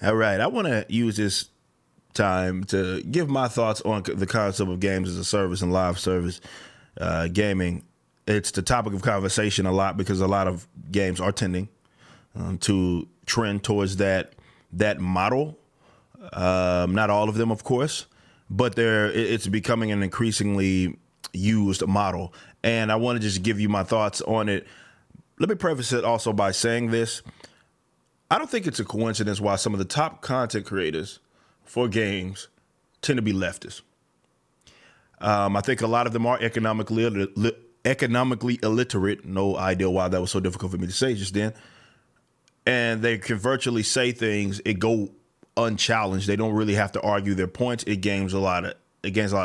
All right, I want to use this time to give my thoughts on the concept of games as a service and live service gaming. It's the topic of conversation a lot because a lot of games are tending to trend towards that model. Not all of them, of course, but it's becoming an increasingly used model. And I want to just give you my thoughts on it. Let me preface it also by saying this. I don't think it's a coincidence why some of the top content creators for games tend to be leftists. I think a lot of them are economically illiterate. No idea why that was so difficult for me to say just then. And they can virtually say things, it go unchallenged. They don't really have to argue their points. It gains a lot of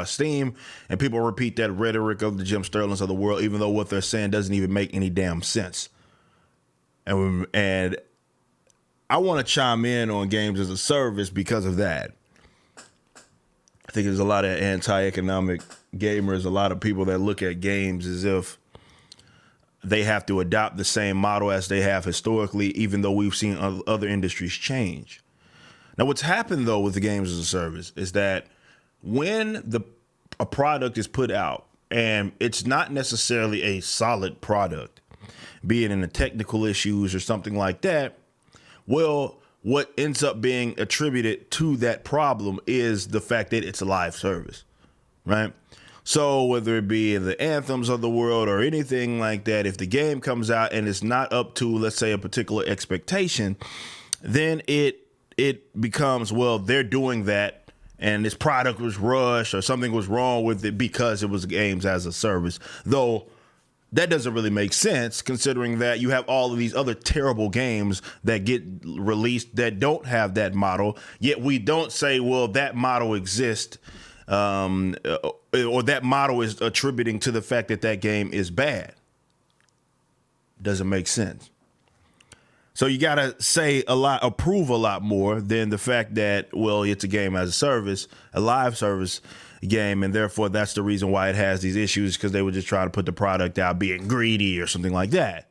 steam, and people repeat that rhetoric of the Jim Sterlings of the world, even though what they're saying doesn't even make any damn sense. And I want to chime in on games as a service because of that. I think there's a lot of anti-economic gamers, a lot of people that look at games as if they have to adopt the same model as they have historically, even though we've seen other industries change. Now, what's happened, though, with the games as a service is that when a product is put out and it's not necessarily a solid product, be it in the technical issues or something like that, well, what ends up being attributed to that problem is the fact that it's a live service, right? So whether it be the Anthems of the world or anything like that, if the game comes out and it's not up to, let's say, a particular expectation, then it becomes, well, they're doing that and this product was rushed or something was wrong with it because it was games as a service. Though that doesn't really make sense considering that you have all of these other terrible games that get released that don't have that model, yet we don't say, well, that model exists or that model is attributing to the fact that that game is bad. Doesn't make sense. So you got to say a lot, approve a lot more than the fact that, well, it's a game as a service, a live service game, and therefore that's the reason why it has these issues, because they would just try to put the product out being greedy or something like that.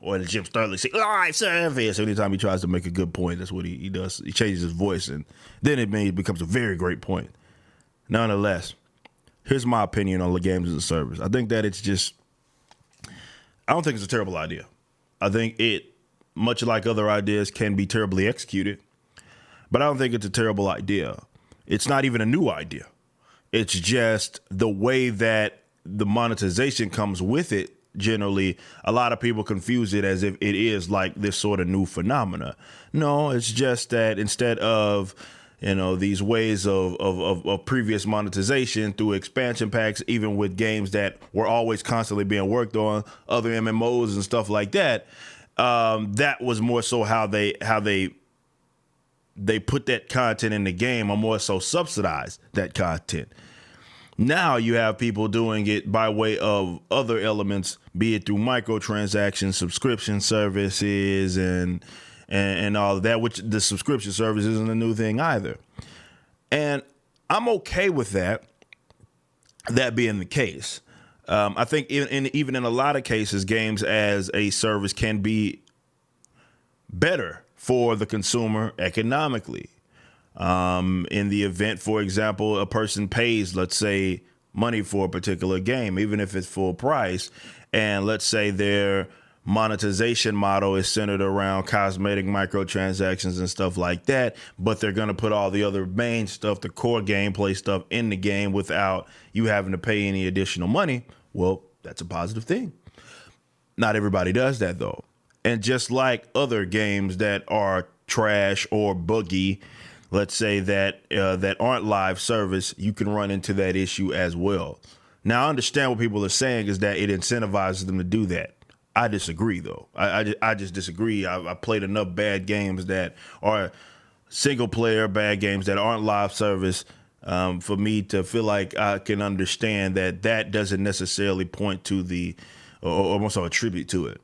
Or the Jim Sterling say live service. Anytime he tries to make a good point, that's what he does. He changes his voice, and then it becomes a very great point. Nonetheless, here's my opinion on the games as a service. I think that I don't think it's a terrible idea. I think it, much like other ideas, can be terribly executed, but I don't think it's a terrible idea. It's not even a new idea. It's just the way that the monetization comes with it. Generally, a lot of people confuse it as if it is like this sort of new phenomena. No, it's just that instead of, these ways of previous monetization through expansion packs, even with games that were always constantly being worked on, other MMOs and stuff like that, that was more so how they put that content in the game, or more so subsidize that content. Now you have people doing it by way of other elements, be it through microtransactions, subscription services, and all of that, which the subscription service isn't a new thing either. And I'm okay with that being the case. I think even in a lot of cases, games as a service can be better for the consumer economically. In the event, for example, a person pays, let's say, money for a particular game, even if it's full price, and let's say their monetization model is centered around cosmetic microtransactions and stuff like that, but they're going to put all the other main stuff, the core gameplay stuff, in the game without you having to pay any additional money. Well, that's a positive thing. Not everybody does that, though. And just like other games that are trash or buggy, let's say that aren't live service, you can run into that issue as well. Now, I understand what people are saying is that it incentivizes them to do that. I disagree, though. I just disagree. I played enough bad games that are single player bad games that aren't live service for me to feel like I can understand that doesn't necessarily point to or almost attribute to it.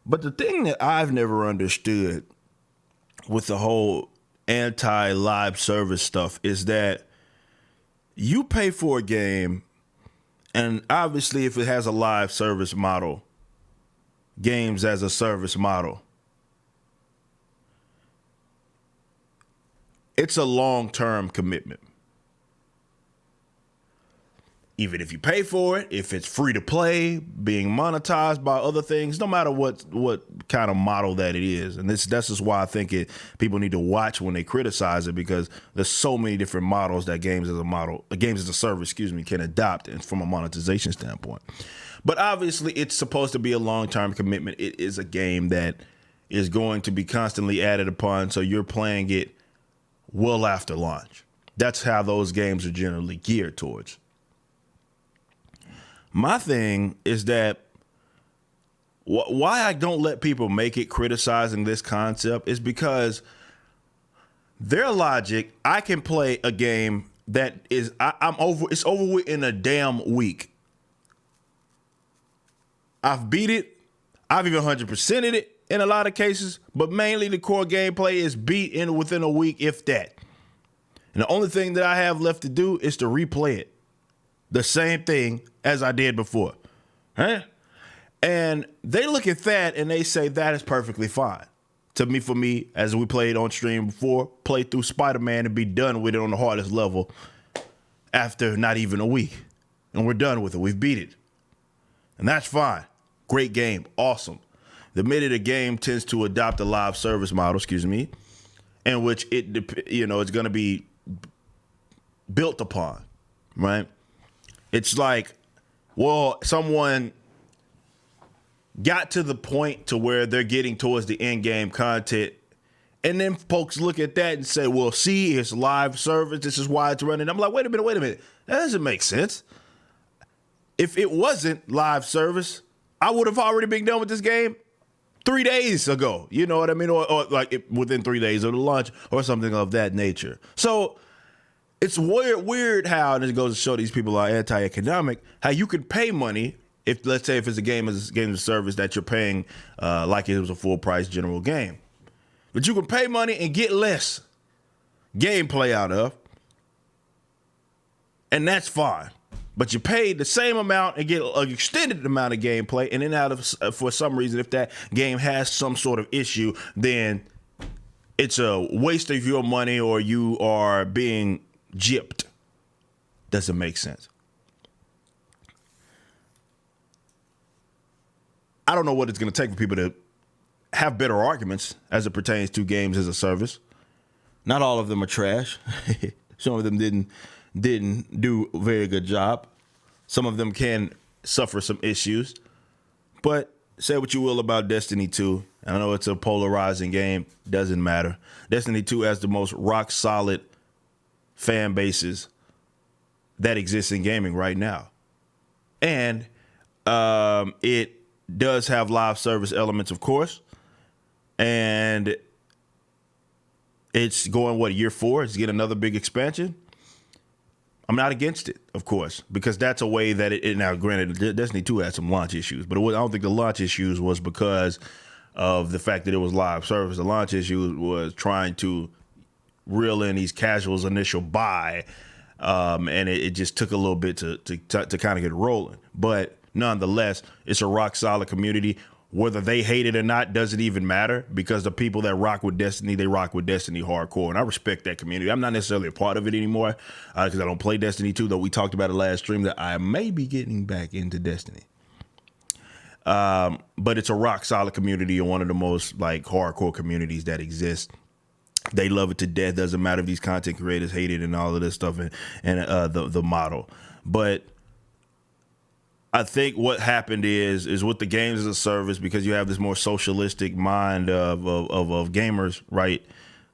But the thing that I've never understood with the whole anti-live service stuff is that you pay for a game, and obviously if it has a live service model, games as a service model, it's a long-term commitment. Even if you pay for it, if it's free to play, being monetized by other things, no matter what kind of model that it is. And that's just why I think people need to watch when they criticize it, because there's so many different models that games as a service, can adopt and from a monetization standpoint. But obviously it's supposed to be a long-term commitment. It is a game that is going to be constantly added upon, so you're playing it well after launch. That's how those games are generally geared towards. My thing is that why I don't let people make it criticizing this concept is because their logic, I can play a game that is it's over with in a damn week. I've beat it. I've even 100%ed it in a lot of cases, but mainly the core gameplay is beat within a week, if that. And the only thing that I have left to do is to replay it. The same thing as I did before. Huh? And they look at that and they say that is perfectly fine. For me, as we played on stream before, play through Spider-Man and be done with it on the hardest level after not even a week. And we're done with it. We've beat it. And that's fine. Great game. Awesome. The minute a game tends to adopt a live service model, in which it's going to be built upon, right? It's like, well, someone got to the point to where they're getting towards the end game content, and then folks look at that and say, well, see, it's live service. This is why it's running. I'm like, wait a minute. That doesn't make sense. If it wasn't live service, I would have already been done with this game 3 days ago. You know what I mean? Or like within 3 days of the launch or something of that nature. So it's weird how, and it goes to show these people are anti-economic, how you could pay money if, let's say, if it's a game as a service that you're paying like it was a full price general game. But you can pay money and get less gameplay out of, and that's fine. But you pay the same amount and get an extended amount of gameplay, and then for some reason, if that game has some sort of issue, then it's a waste of your money or you are being gypped. Doesn't make sense. I don't know what it's going to take for people to have better arguments as it pertains to games as a service. Not all of them are trash. Some of them didn't do a very good job. Some of them can suffer some issues. But say what you will about Destiny 2. I know it's a polarizing game. Doesn't matter. Destiny 2 has the most rock solid fan bases that exists in gaming right now. And it does have live service elements, of course. And it's going, year 4? It's getting another big expansion. I'm not against it, of course, because that's a way that now granted, Destiny 2 had some launch issues, but I don't think the launch issues was because of the fact that it was live service. The launch issue was trying to reel in these casuals' initial buy, and it just took a little bit to kind of get rolling. But nonetheless, it's a rock solid community. Whether they hate it or not doesn't even matter, because the people that rock with Destiny, they rock with Destiny hardcore. And I respect that community. I'm not necessarily a part of it anymore because I don't play Destiny 2, though we talked about it last stream that I may be getting back into Destiny. But it's a rock solid community and one of the most hardcore communities that exist. They love it to death. Doesn't matter if these content creators hate it and all of this stuff and the model. But I think what happened is with the games as a service, because you have this more socialistic mind of gamers, right?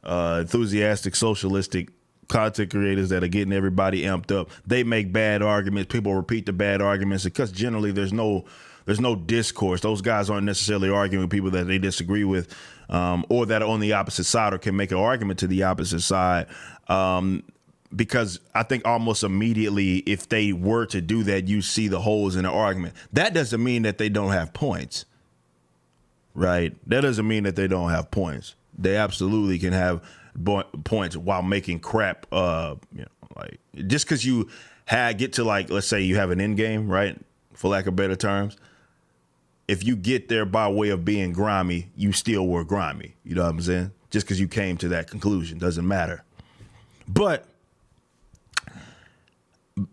Enthusiastic, socialistic content creators that are getting everybody amped up. They make bad arguments. People repeat the bad arguments because generally there's no discourse. Those guys aren't necessarily arguing with people that they disagree with, or that are on the opposite side or can make an argument to the opposite side. Because I think almost immediately, if they were to do that, you see the holes in the argument. That doesn't mean that they don't have points, right? That doesn't mean that they don't have points. They absolutely can have points while making crap. Just because you get to let's say you have an end game, right? For lack of better terms, if you get there by way of being grimy, you still were grimy. You know what I'm saying? Just because you came to that conclusion doesn't matter. But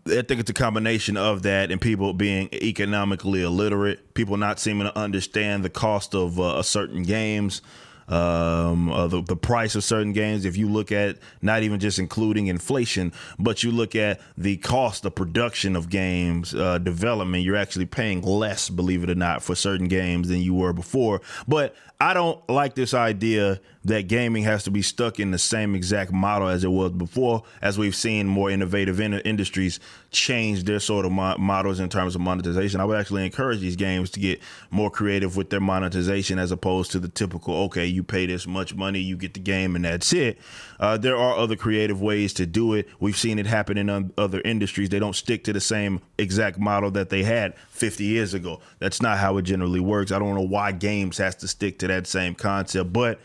I think it's a combination of that and people being economically illiterate, people not seeming to understand the cost of certain games, the price of certain games. If you look at not even just including inflation, but you look at the cost of production of games development, you're actually paying less, believe it or not, for certain games than you were before. But I don't like this idea that gaming has to be stuck in the same exact model as it was before, as we've seen more innovative industries change their sort of models in terms of monetization. I would actually encourage these games to get more creative with their monetization as opposed to the typical, okay, you pay this much money, you get the game, and that's it. There are other creative ways to do it. We've seen it happen in other industries. They don't stick to the same exact model that they had 50 years ago. That's not how it generally works. I don't know why games has to stick to that same concept, but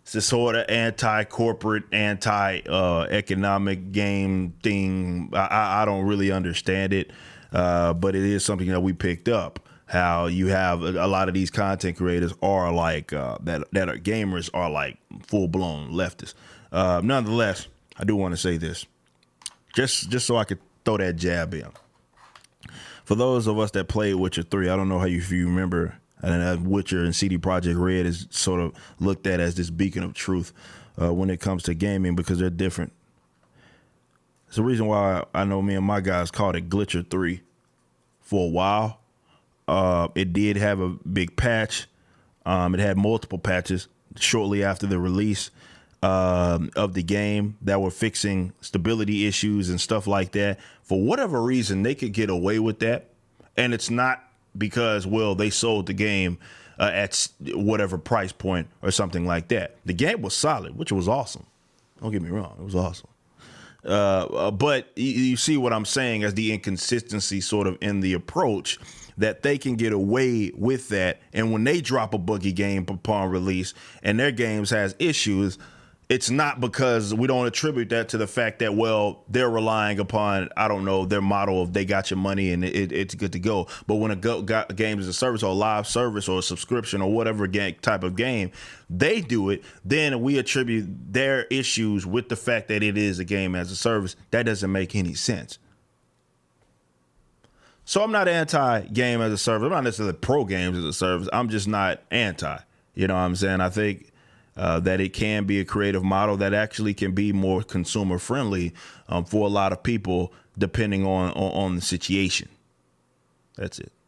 it's this sort of anti-corporate, anti-economic game thing. I don't really understand it, but it is something that we picked up. How you have a lot of these content creators are like that are gamers are like full-blown leftists. Nonetheless, I do want to say this, just so I could throw that jab in. For those of us that played Witcher 3, I don't know if you remember. And Witcher and CD Projekt Red is sort of looked at as this beacon of truth when it comes to gaming because they're different. It's the reason why I know me and my guys called it Glitcher 3 for a while. It did have a big patch. It had multiple patches shortly after the release of the game that were fixing stability issues and stuff like that. For whatever reason, they could get away with that. And it's not because, well, they sold the game at whatever price point or something like that. The game was solid, which was awesome. Don't get me wrong. It was awesome. But you see what I'm saying as the inconsistency sort of in the approach that they can get away with that. And when they drop a buggy game upon release and their games has issues, it's not because we don't attribute that to the fact that, well, they're relying upon, I don't know, their model of they got your money and it's good to go. But when a game is a service or a live service or a subscription or whatever type of game, they do it, then we attribute their issues with the fact that it is a game as a service. That doesn't make any sense. So I'm not anti-game as a service. I'm not necessarily pro games as a service. I'm just not anti. You know what I'm saying? I think that it can be a creative model that actually can be more consumer friendly for a lot of people, depending on the situation. That's it.